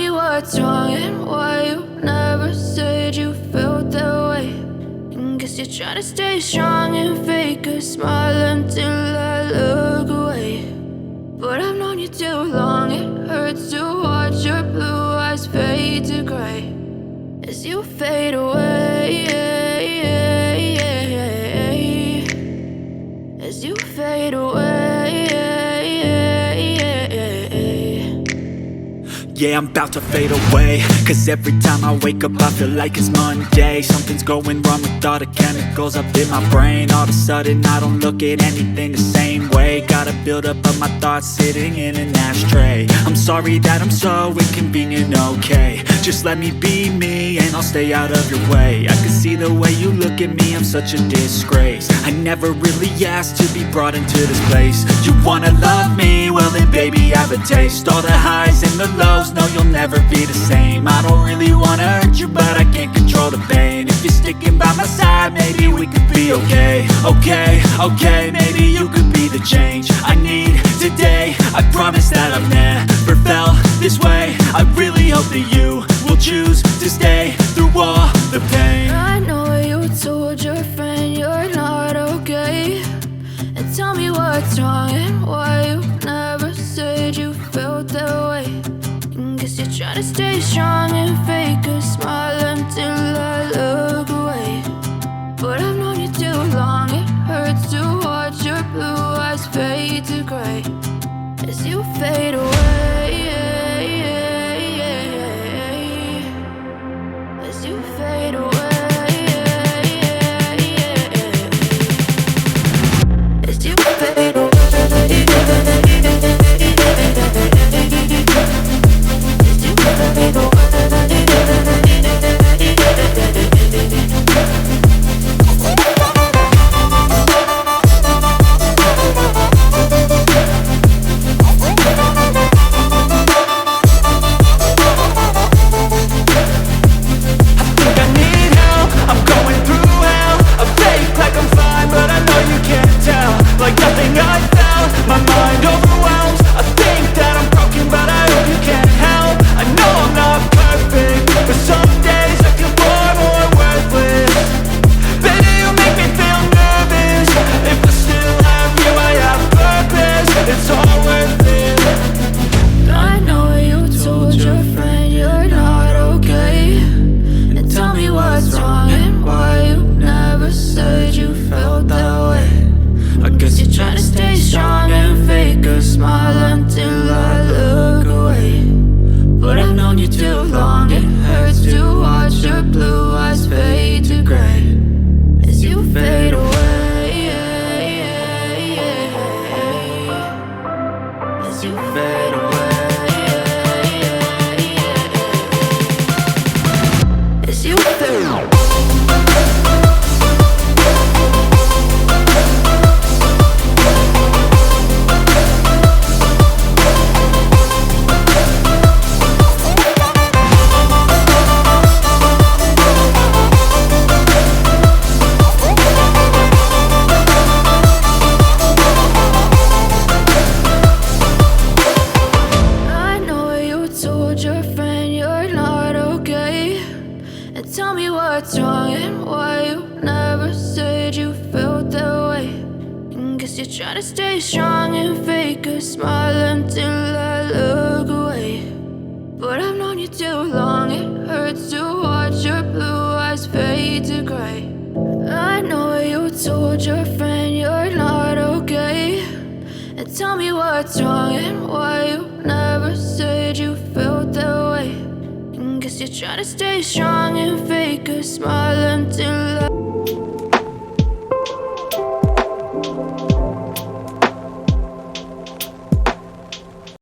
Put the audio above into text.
me what's wrong and why you never said you felt that way. And guess you're trying to stay strong and fake a smile until I look away. But I've known you too long, it hurts to watch your blue eyes fade to gray as you fade away, as you fade away. Yeah, I'm about to fade away, cause every time I wake up I feel like it's Monday. Something's going wrong with all the chemicals up in my brain. All of a sudden I don't look at anything the same way. Got a buildup of my thoughts sitting in an ashtray. I'm sorry that I'm so inconvenient, okay. Just let me be me and I'll stay out of your way. I can see the way you look at me, I'm such a disgrace. I never really asked to be brought into this place. You wanna love me? Well then baby have a taste. All the highs and the lows, no, you'll never be the same. I don't really wanna hurt you, but I can't control the pain. If you're sticking by my side, maybe we could be okay. Okay, maybe you could be the change I need today. I promise that I've never felt this way. I really hope that you will choose to stay through all the pain. I know you told your friend you're not okay, and tell me what's wrong and why you never said you felt that way. Guess you're trying to stay strong and fake a smile until I look away. But I've known you too long, it hurts to watch your blue eyes fade to gray as you fade away, as you fade away, as you fade away. Tell me what's wrong and why you never said you felt that way. And guess you're trying to stay strong and fake a smile until I look away. But I've known you too long, it hurts to watch your blue eyes fade to gray. I know you told your friend you're not okay, and tell me what's wrong and why you never said you felt that way. Guess you're trying to stay strong and fake a smile until I